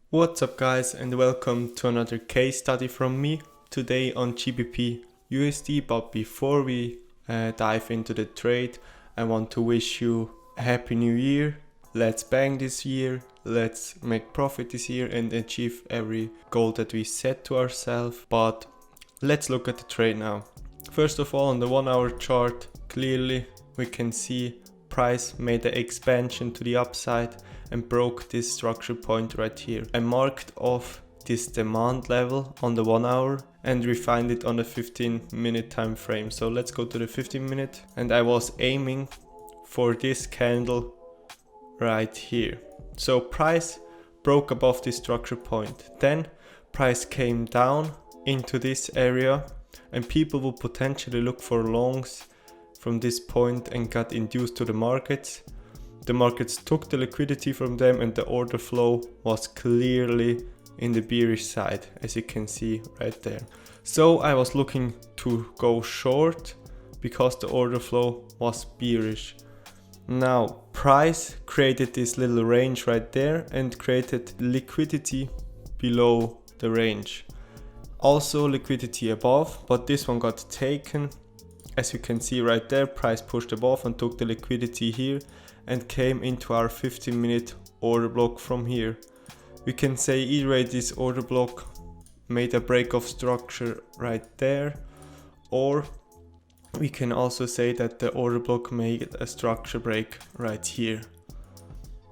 What's up guys, and welcome to another case study from me today on GBPUSD. But before we dive into the trade, I want to wish you a happy new year. Let's bang this year, let's make profit this year and achieve every goal that we set to ourselves. But let's look at the trade now. First of all, on the 1 hour chart, clearly we can see price made an expansion to the upside and broke this structure point right here. I marked off this demand level on the 1 hour and refined it on the 15-minute time frame. So let's go to the 15-minute, and I was aiming for this candle right here. So price broke above this structure point, then price came down into this area, and people will potentially look for longs from this point and got induced to the markets. The markets took the liquidity from them and the order flow was clearly in the bearish side, as you can see right there. So I was looking to go short because the order flow was bearish. Now price created this little range right there and created liquidity below the range. Also liquidity above, but this one got taken. As you can see right there, price pushed above and took the liquidity here and came into our 15-minute order block from here. We can say either way this order block made a break of structure right there, or we can also say that the order block made a structure break right here.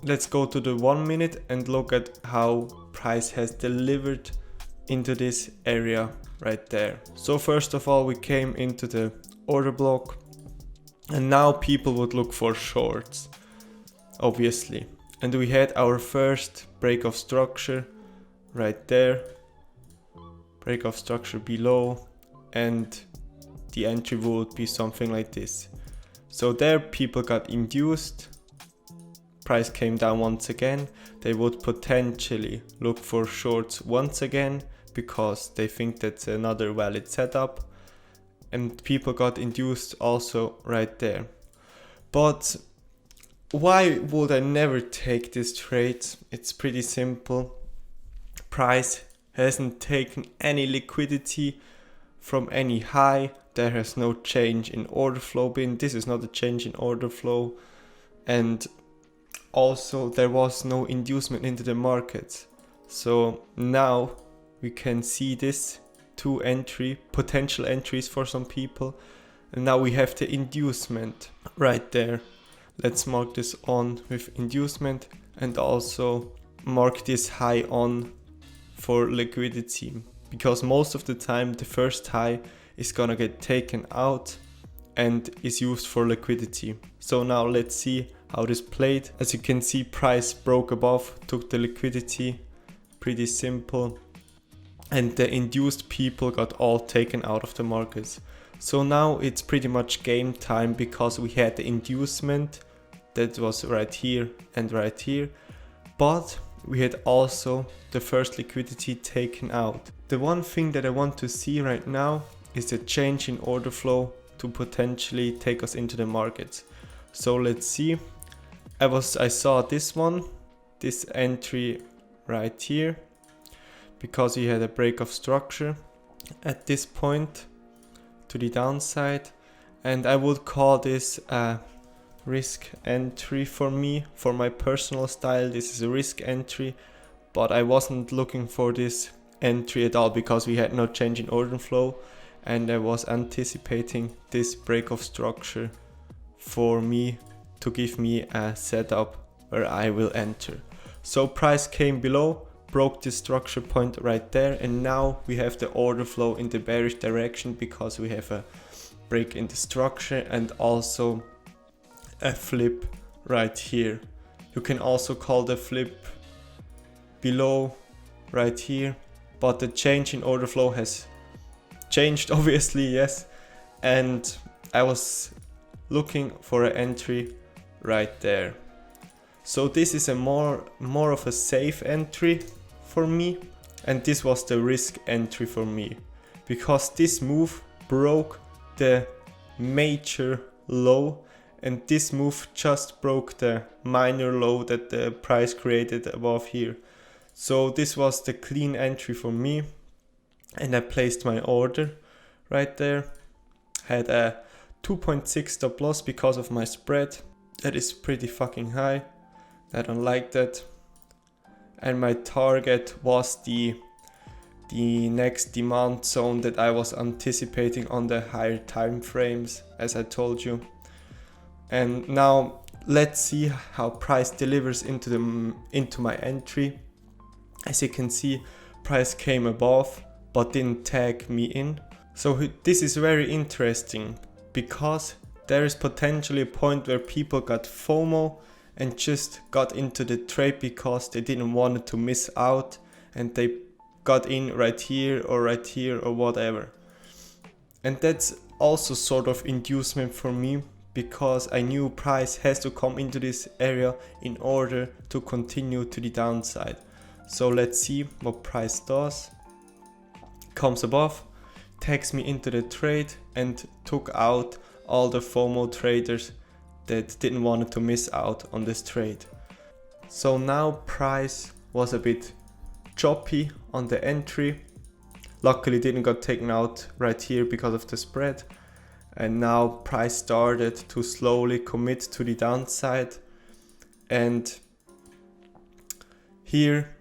Let's go to the 1 minute and look at how price has delivered into this area right there. So first of all, we came into the order block and now people would look for shorts, obviously, and we had our first break of structure right there, break of structure below, and the entry would be something like this. So there people got induced, price came down once again, they would potentially look for shorts once again because they think that's another valid setup, and people got induced also right there. But why would I never take this trade? It's pretty simple. Price hasn't taken any liquidity from any high. There has no change in order flow been. This is not a change in order flow. And also there was no inducement into the markets. So now we can see this two potential entries for some people, and now we have the inducement right there. Let's mark this on with inducement and also mark this high on for liquidity, because most of the time the first high is gonna get taken out and is used for liquidity. So now let's see how this played. As you can see, price broke above, took the liquidity, pretty simple. And the induced people got all taken out of the markets. So now it's pretty much game time because we had the inducement that was right here and right here, but we had also the first liquidity taken out. The one thing that I want to see right now is the change in order flow to potentially take us into the markets. So let's see. I saw this entry right here, because we had a break of structure at this point to the downside, and I would call this a risk entry for me. For my personal style, this is a risk entry, but I wasn't looking for this entry at all because we had no change in order flow, and I was anticipating this break of structure for me to give me a setup where I will enter. So price came below, broke this structure point right there, and now we have the order flow in the bearish direction because we have a break in the structure and also a flip right here. You can also call the flip below right here, but the change in order flow has changed, obviously, yes, and I was looking for an entry right there. So this is a more of a safe entry for me, and this was the risk entry for me because this move broke the major low, and this move just broke the minor low that the price created above here. So this was the clean entry for me, and I placed my order right there. Had a 2.6 stop loss because of my spread. That is pretty fucking high. I don't like that. And my target was the next demand zone that I was anticipating on the higher time frames, as I told you. And now let's see how price delivers into my entry. As you can see, price came above but didn't tag me in. So this is very interesting, because there is potentially a point where people got FOMO and just got into the trade because they didn't want to miss out, and they got in right here or whatever. And that's also sort of inducement for me, because I knew price has to come into this area in order to continue to the downside. So let's see what price does. Comes above, tags me into the trade, and took out all the FOMO traders that didn't want to miss out on this trade. So now price was a bit choppy on the entry. Luckily didn't got taken out right here because of the spread. And now price started to slowly commit to the downside. And here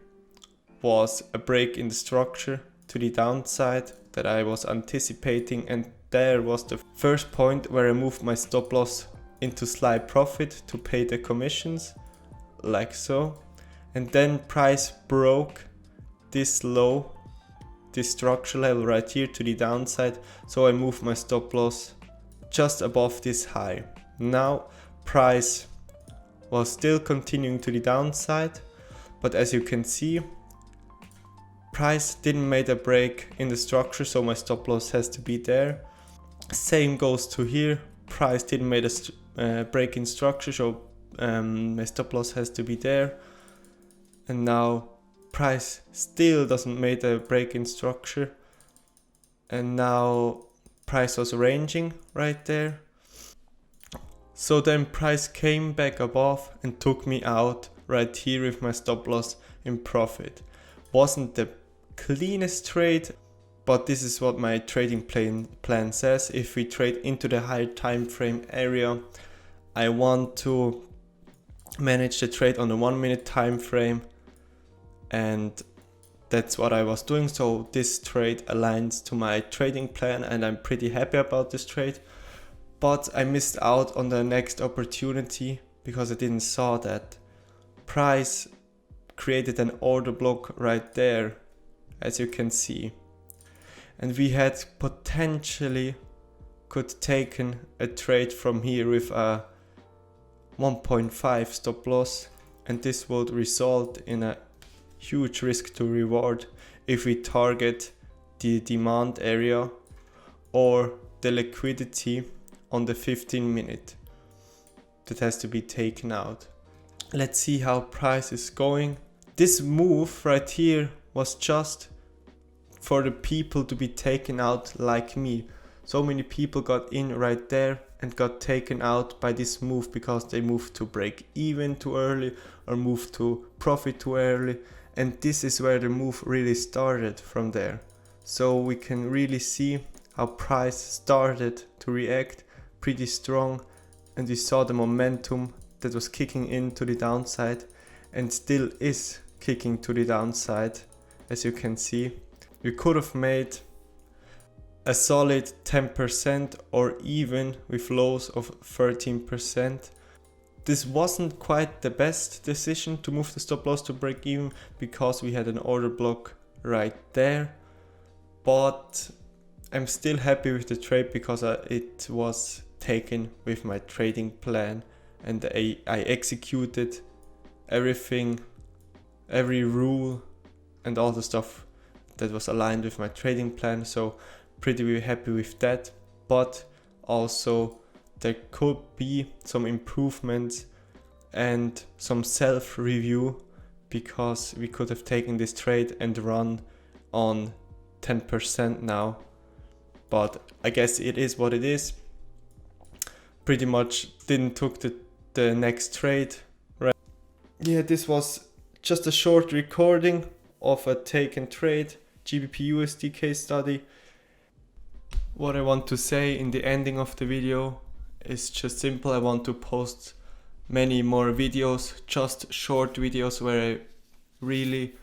was a break in the structure to the downside that I was anticipating, and there was the first point where I moved my stop loss into slight profit to pay the commissions, like so. And then price broke this low, this structure level right here to the downside, so I moved my stop loss just above this high. Now price was still continuing to the downside, but as you can see, price didn't make a break in the structure, so my stop loss has to be there. Same goes to here, price didn't make a break in structure, so my stop loss has to be there. And now price still doesn't make a break in structure, and now price was ranging right there. So then price came back above and took me out right here with my stop loss in profit. Wasn't the cleanest trade, but this is what my trading plan says. If we trade into the higher time frame area, I want to manage the trade on the 1 minute time frame, and that's what I was doing. So this trade aligns to my trading plan, and I'm pretty happy about this trade. But I missed out on the next opportunity because I didn't saw that price created an order block right there, as you can see. And we had potentially could taken a trade from here with a 1.5 stop loss, and this would result in a huge risk to reward if we target the demand area or the liquidity on the 15 minute. That has to be taken out. Let's see how price is going. This move right here was just for the people to be taken out like me. So many people got in right there and got taken out by this move because they moved to break even too early or moved to profit too early. And this is where the move really started from there. So we can really see how price started to react pretty strong, and we saw the momentum that was kicking into the downside and still is kicking to the downside. As you can see, we could have made a solid 10% or even with lows of 13%. This wasn't quite the best decision to move the stop loss to break even because we had an order block right there, but I'm still happy with the trade because it was taken with my trading plan, and I executed everything, every rule and all the stuff that was aligned with my trading plan. So pretty happy with that, but also there could be some improvements and some self-review because we could have taken this trade and run on 10% now, but I guess it is what it is. Pretty much didn't took the next trade, right? Yeah, this was just a short recording of a take and trade GBPUSD case study. What I want to say in the ending of the video is just simple. I want to post many more videos, just short videos where I really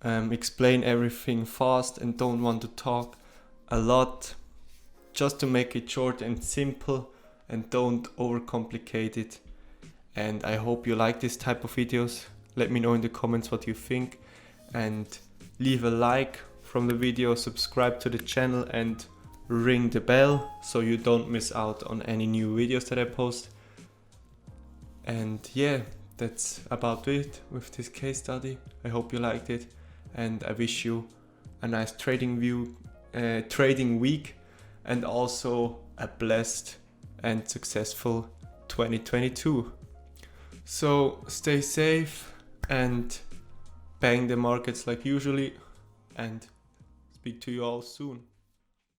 explain everything fast and don't want to talk a lot, just to make it short and simple and don't overcomplicate it. And I hope you like this type of videos. Let me know in the comments what you think, and leave a like from the video, subscribe to the channel and ring the bell so you don't miss out on any new videos that I post. And yeah, that's about it with this case study. I hope you liked it, and I wish you a nice trading week, and also a blessed and successful 2022. So stay safe and bang the markets like usually, and speak to you all soon.